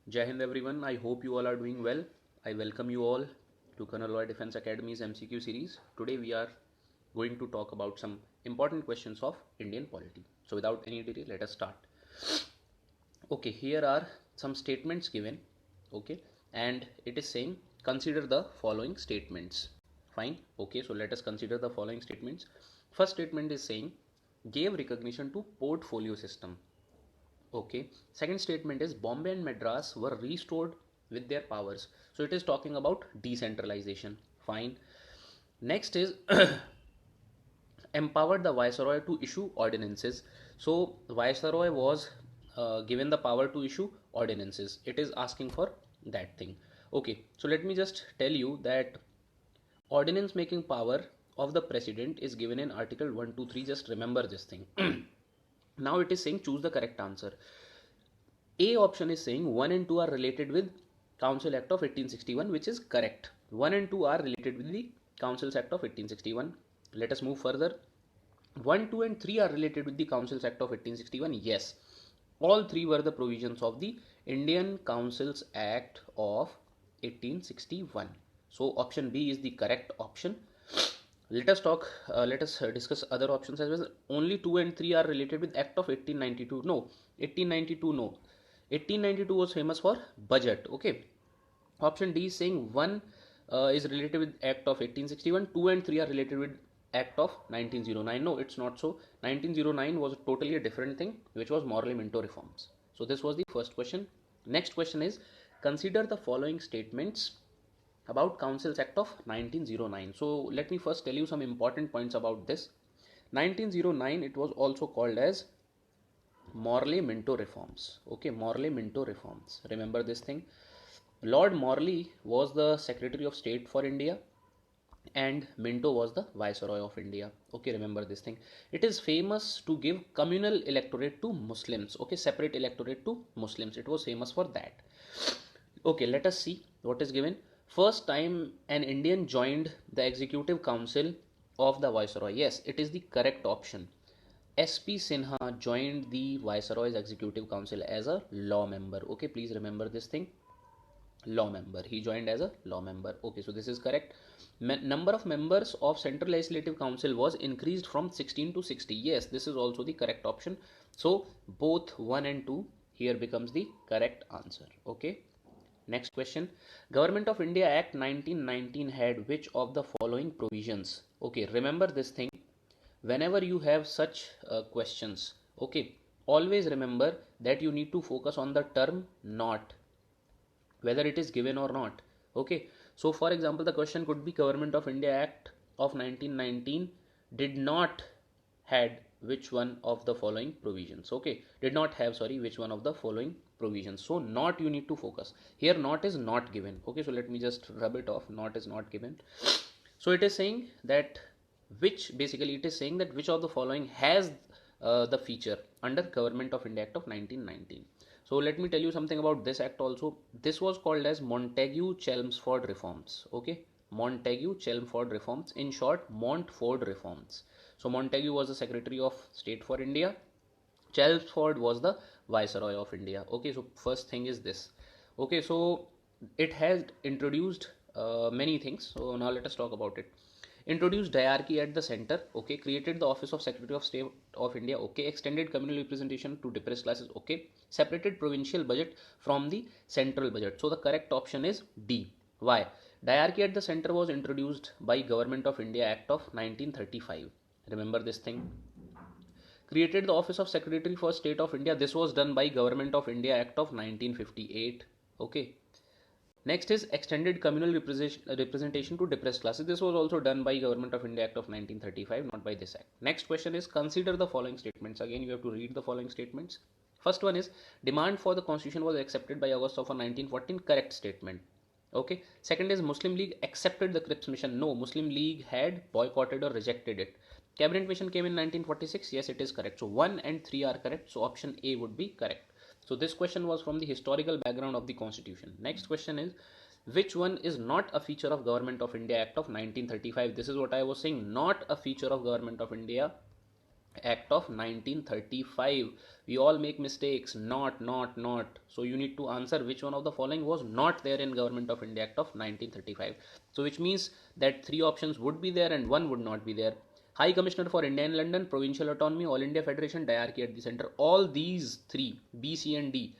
Jai Hind everyone, I hope you all are doing well. I welcome you all to Colonel Roy Defense Academy's MCQ series. Today we are going to talk about some important questions of Indian polity. So without any delay, let us start. Okay, here are some statements given. Okay, and it is saying consider the following statements. Fine. Okay, so let us consider the following statements. First statement is saying gave recognition to portfolio system. Okay. Second statement is Bombay and Madras were restored with their powers. So it is talking about decentralization. Fine. Next is empowered the viceroy to issue ordinances. So Viceroy was given the power to issue ordinances. It is asking for that thing. Okay. So let me just tell you that ordinance making power of the president is given in Article 123. Just remember this thing. Now it is saying choose the correct answer. A option is saying 1 and 2 are related with Council Act of 1861, which is correct. 1 and 2 are related with the Councils Act of 1861. Let us move further. 1, 2 and 3 are related with the Councils Act of 1861. Yes. All three were the provisions of the Indian Councils Act of 1861. So option B is the correct option. Let us discuss other options as well. Only 2 and 3 are related with Act of 1892. No, 1892 no. 1892 was famous for budget. Okay. Option D is saying 1 is related with Act of 1861. 2 and 3 are related with Act of 1909. No, it's not so. 1909 was totally a different thing, which was Morley Minto reforms. So this was the first question. Next question is consider the following statements about Councils Act of 1909. So let me first tell you some important points about this. 1909, it was also called as Morley Minto reforms. Okay, Morley Minto reforms. Remember this thing. Lord Morley was the Secretary of State for India and Minto was the Viceroy of India. Okay, remember this thing. It is famous to give communal electorate to Muslims. Okay, separate electorate to Muslims. It was famous for that. Okay, let us see what is given. First time an Indian joined the Executive Council of the Viceroy. Yes, it is the correct option. SP Sinha joined the Viceroy's Executive Council as a law member. Okay, please remember this thing. Law member. He joined as a law member. Okay, so this is correct. Number of members of Central Legislative Council was increased from 16 to 60. Yes, this is also the correct option. So both 1 and 2 here becomes the correct answer. Okay. Next question. Government of India Act 1919 had which of the following provisions? Okay, remember this thing. Whenever you have such questions, okay, always remember that you need to focus on the term not, whether it is given or not. Okay, so for example, the question could be Government of India Act of 1919 did not had which one of the following provisions. Okay, did not have, sorry, which one of the following provisions. So not you need to focus here. Not is not given. Okay, so let me just rub it off. Not is not given. So it is saying that which, basically it is saying that which of the following has the feature under Government of India Act of 1919. So let me tell you something about this act also. This was called as Montagu-Chelmsford reforms. Okay, Montagu-Chelmsford reforms, in short Montford reforms. So Montagu was the Secretary of State for India, Chelmsford was the Viceroy of India. Okay, so first thing is this. Okay, so it has introduced many things. So now let us talk about it. Introduced diarchy at the center. Okay, created the office of Secretary of State of India. Okay, extended communal representation to depressed classes. Okay, separated provincial budget from the central budget. So the correct option is D. Why? Diarchy at the center was introduced by Government of India Act of 1935. Remember this thing. Created the office of Secretary for State of India. This was done by Government of India Act of 1958. Okay. Next is extended communal representation to depressed classes. This was also done by Government of India Act of 1935, not by this act. Next question is consider the following statements. Again, you have to read the following statements. First one is demand for the constitution was accepted by August of 1914. Correct statement. Okay. Second is Muslim League accepted the Cripps mission. No, Muslim League had boycotted or rejected it. Cabinet mission came in 1946. Yes, it is correct. So 1 and 3 are correct. So option A would be correct. So this question was from the historical background of the constitution. Next question is which one is not a feature of Government of India Act of 1935? This is what I was saying. Not a feature of Government of India Act of 1935. We all make mistakes. Not. So you need to answer which one of the following was not there in Government of India Act of 1935. So which means that three options would be there and one would not be there. High Commissioner for India in London, Provincial Autonomy, All India Federation, Diarchy at the center. All these three, B, C and D,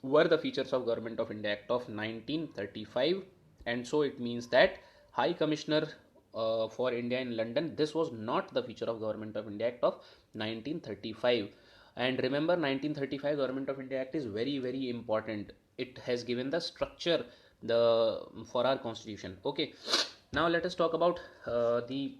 were the features of Government of India Act of 1935, and so it means that High Commissioner for India in London, this was not the feature of Government of India Act of 1935. And remember, 1935 Government of India Act is very important. It has given the structure for our constitution. Okay, now let us talk about the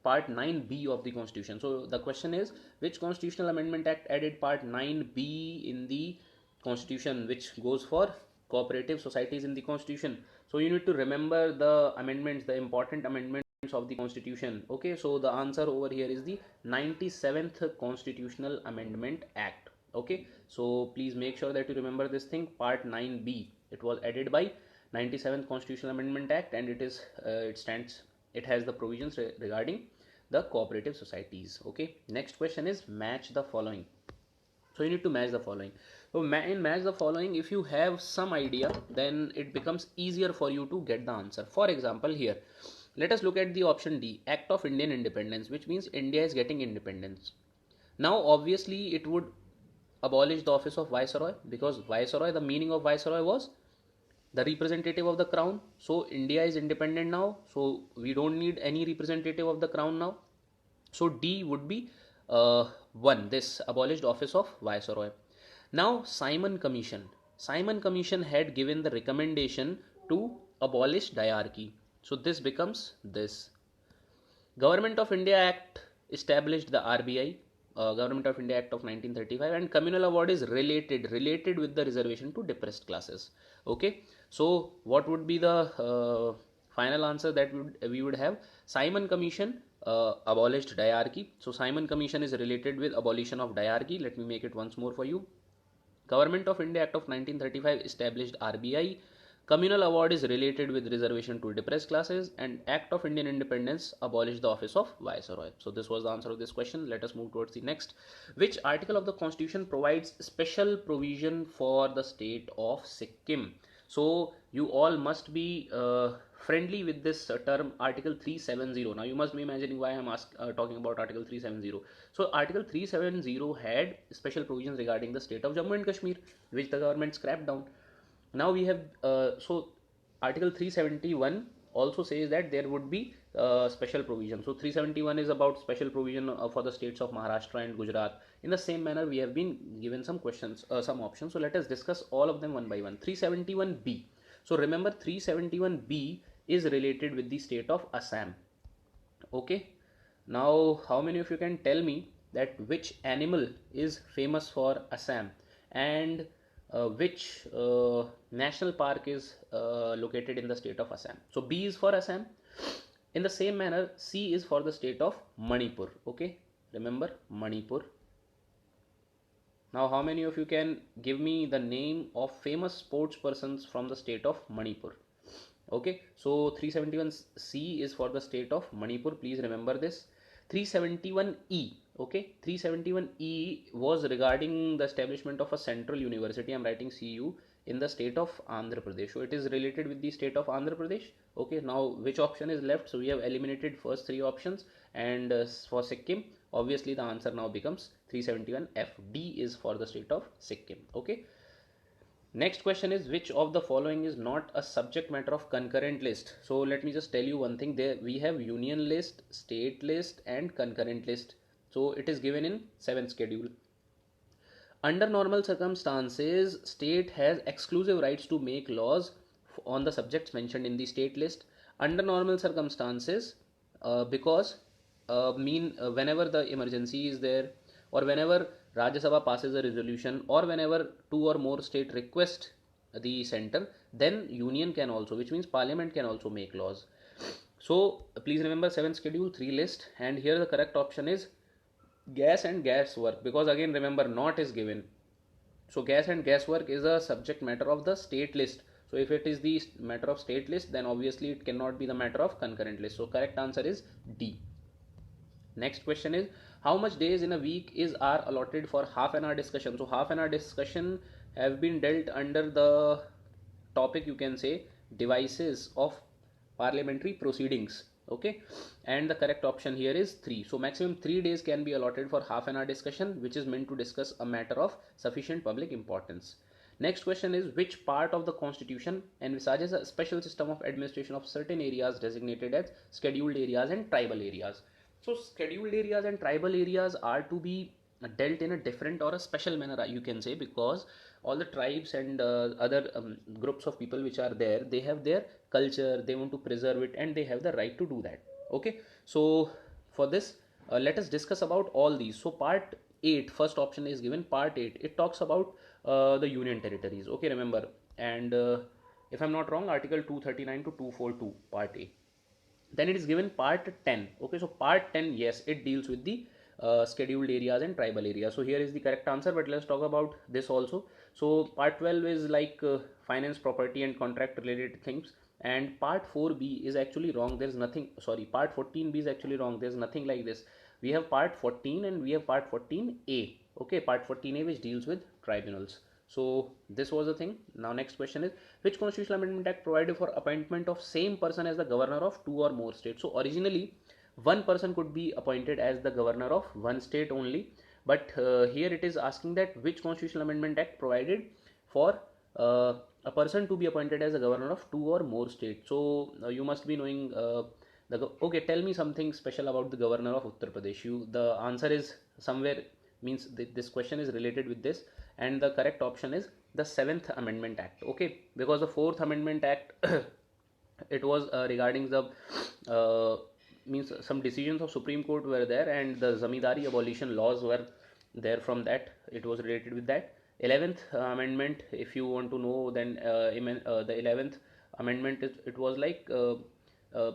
part 9b of the constitution. So the question is, which constitutional amendment act added part 9b in the constitution, which goes for cooperative societies in the constitution? So you need to remember the amendments, the important amendments of the constitution. Okay, so the answer over here is the 97th constitutional amendment act. Okay, so please make sure that you remember this thing, part 9b. It was added by 97th constitutional amendment act, and it has the provisions regarding the cooperative societies. Okay, next question is match the following. So you need to match the following. So in match the following, if you have some idea, then it becomes easier for you to get the answer. For example, here let us look at the option D, Act of Indian Independence, which means India is getting independence. Now obviously it would abolish the office of Viceroy, because Viceroy, the meaning of Viceroy was the representative of the crown. So India is independent now, so we don't need any representative of the crown now. So D would be 1, this abolished office of Viceroy. Now Simon Commission had given the recommendation to abolish diarchy. So this becomes this. Government of India Act established the RBI, Government of India Act of 1935, and communal award is related with the reservation to depressed classes. Okay, so what would be the final answer that we would have? Simon Commission abolished diarchy. So Simon Commission is related with abolition of diarchy. Let me make it once more for you. Government of India Act of 1935 established RBI. Communal award is related with reservation to depressed classes, and Act of Indian Independence abolished the office of Viceroy. So this was the answer of this question. Let us move towards the next. Which article of the Constitution provides special provision for the state of Sikkim? So you all must be friendly with this term, Article 370. Now you must be imagining why I'm talking about Article 370. So Article 370 had special provisions regarding the state of Jammu and Kashmir, which the government scrapped down. Now we have so Article 371 also says that there would be special provision. So 371 is about special provision for the states of Maharashtra and Gujarat. In the same manner, we have been given some questions, some options. So let us discuss all of them one by one. 371B. So remember, 371B is related with the state of Assam. Okay. Now, how many of you can tell me that which animal is famous for Assam, and which national park is located in the state of Assam? So B is for Assam. In the same manner, C is for the state of Manipur. Okay, remember Manipur. Now how many of you can give me the name of famous sports persons from the state of Manipur? Okay, so 371C is for the state of Manipur. Please remember this. 371E. Okay, 371E was regarding the establishment of a central university. I'm writing CU in the state of Andhra Pradesh. So it is related with the state of Andhra Pradesh. Okay, now which option is left? So we have eliminated first three options, and for Sikkim, obviously the answer now becomes 371F. D is for the state of Sikkim. Okay. Next question is, which of the following is not a subject matter of concurrent list? So let me just tell you one thing. There we have union list, state list, and concurrent list. So it is given in 7th schedule. Under normal circumstances, state has exclusive rights to make laws on the subjects mentioned in the state list. Under normal circumstances, because whenever the emergency is there, or whenever Rajya Sabha passes a resolution, or whenever two or more state request the center, then union can also, which means parliament can also make laws. So please remember 7th schedule, 3 list, and here the correct option is gas and gas work, because again remember not is given. So gas and gas work is a subject matter of the state list. So if it is the matter of state list, then obviously it cannot be the matter of concurrent list. So correct answer is D. Next question is, how much days in a week are allotted for half an hour discussion? So half an hour discussion have been dealt under the topic, you can say, devices of parliamentary proceedings. Okay, and the correct option here is 3. So maximum 3 days can be allotted for half an hour discussion, which is meant to discuss a matter of sufficient public importance. Next question is, which part of the constitution envisages a special system of administration of certain areas designated as scheduled areas and tribal areas? So scheduled areas and tribal areas are to be dealt in a different or a special manner, you can say, because all the tribes and other groups of people which are there, they have their culture, they want to preserve it, and they have the right to do that. Okay, so for this, let us discuss about all these. So part 8, first option is given, part 8, it talks about the union territories. Okay, remember, and if I'm not wrong, article 239 to 242, part A. Then it is given part 10. Okay, so part 10, yes, it deals with the scheduled areas and tribal areas. So here is the correct answer, but let's talk about this also. So part 12 is like finance, property and contract related things, and part 4b is actually wrong. There's nothing, sorry, part 14b is actually wrong. There's nothing like this. We have part 14 and we have part 14a. Okay, part 14a which deals with tribunals. So this was the thing. Now next question is, which constitutional amendment act provided for appointment of same person as the governor of 2 or more states? So originally one person could be appointed as the governor of one state only, but here it is asking that which constitutional amendment act provided for a person to be appointed as the governor of 2 or more states. So you must be knowing okay, tell me something special about the governor of Uttar Pradesh. The answer is somewhere, means this question is related with this, and the correct option is the 7th Amendment Act. Okay, because the 4th Amendment Act it was regarding the means some decisions of Supreme Court were there, and the zamindari abolition laws were there. From that, it was related with that. 11th amendment, if you want to know, then the 11th amendment is, it was like uh,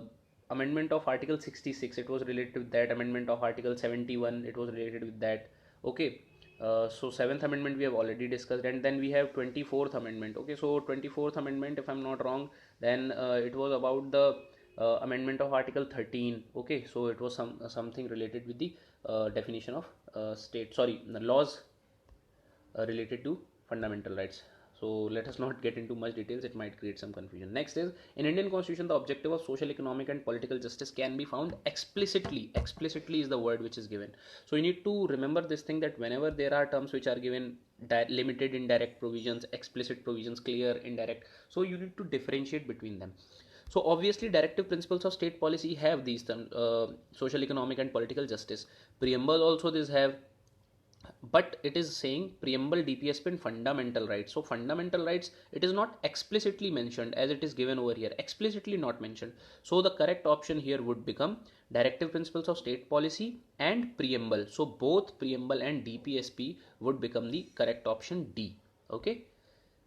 amendment of article 66, it was related with that. Amendment of article 71, it was related with that. Okay, so 7th amendment we have already discussed, and then we have 24th amendment. Okay, so 24th amendment, if I'm not wrong, then it was about the amendment of article 13. Okay, so it was something related with the definition of state, sorry, the laws related to fundamental rights. So let us not get into much details, it might create some confusion. Next is, in Indian constitution the objective of social, economic and political justice can be found explicitly. Explicitly is the word which is given. So you need to remember this thing, that whenever there are terms which are given, limited indirect provisions, explicit provisions, clear indirect, so you need to differentiate between them. So obviously directive principles of state policy have these terms, social, economic and political justice. Preamble also this have, but it is saying preamble, DPSP and fundamental rights. So fundamental rights, it is not explicitly mentioned as it is given over here, explicitly not mentioned. So the correct option here would become directive principles of state policy and preamble. So both preamble and DPSP would become the correct option, D. Okay,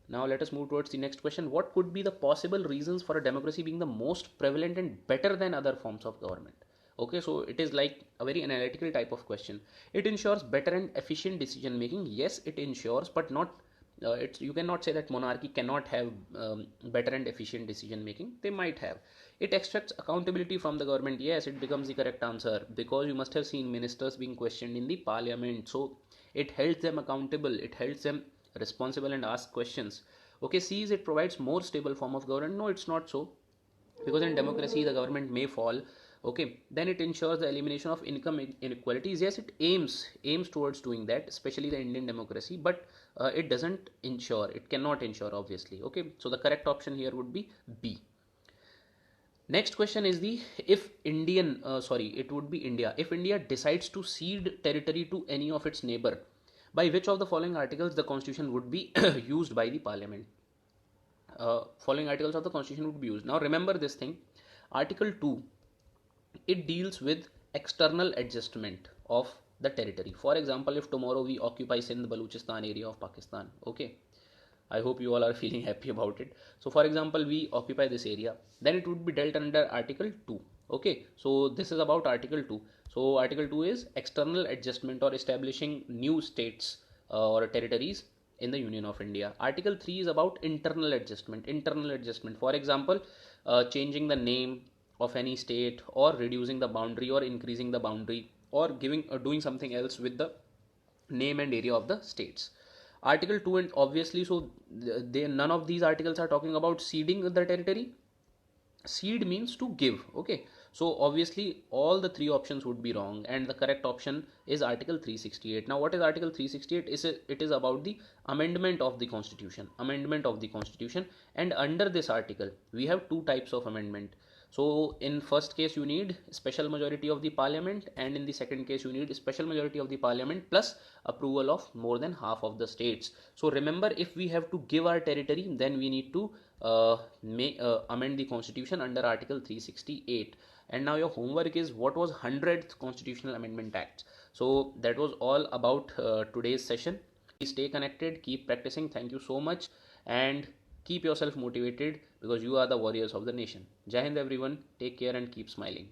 now let us move towards the next question. What could be the possible reasons for a democracy being the most prevalent and better than other forms of government? Okay, so it is like a very analytical type of question. It ensures better and efficient decision making. Yes, it ensures, but not you cannot say that monarchy cannot have better and efficient decision making. They might have. It extracts accountability from the government. Yes, it becomes the correct answer, because you must have seen ministers being questioned in the parliament. So it holds them accountable, it holds them responsible and ask questions. Okay, C is, it provides more stable form of government. No, it's not so, because in democracy the government may fall. Okay, then it ensures the elimination of income inequalities. Yes, it aims towards doing that, especially the Indian democracy, but it doesn't ensure, it cannot ensure, obviously. Okay, so the correct option here would be B. Next question is the, if it would be India, if India decides to cede territory to any of its neighbor, by which of the following articles the constitution would be used by the parliament? Following articles of the constitution would be used. Now remember this thing, article 2, it deals with external adjustment of the territory. For example, if tomorrow we occupy Sindh Baluchistan area of Pakistan, okay, I hope you all are feeling happy about it. So for example, we occupy this area, then it would be dealt under article 2. Okay, so this is about article 2. So article 2 is external adjustment or establishing new states or territories in the Union of India. Article 3 is about internal adjustment. Internal adjustment, for example, changing the name of any state, or reducing the boundary or increasing the boundary or giving or doing something else with the name and area of the states. Article 2, and obviously, so they, none of these articles are talking about ceding the territory. Cede means to give. Okay, so obviously all the three options would be wrong, and the correct option is article 368. Now what is article 368? It is about the amendment of the constitution, and under this article we have two types of amendment. So in first case you need special majority of the parliament, and in the second case you need special majority of the parliament plus approval of more than half of the states. So remember, if we have to give our territory, then we need to amend the constitution under article 368. And now your homework is, what was 100th constitutional amendment act? So that was all about today's session. Please stay connected, keep practicing. Thank you so much, and keep yourself motivated, because you are the warriors of the nation. Jai Hind everyone, take care and keep smiling.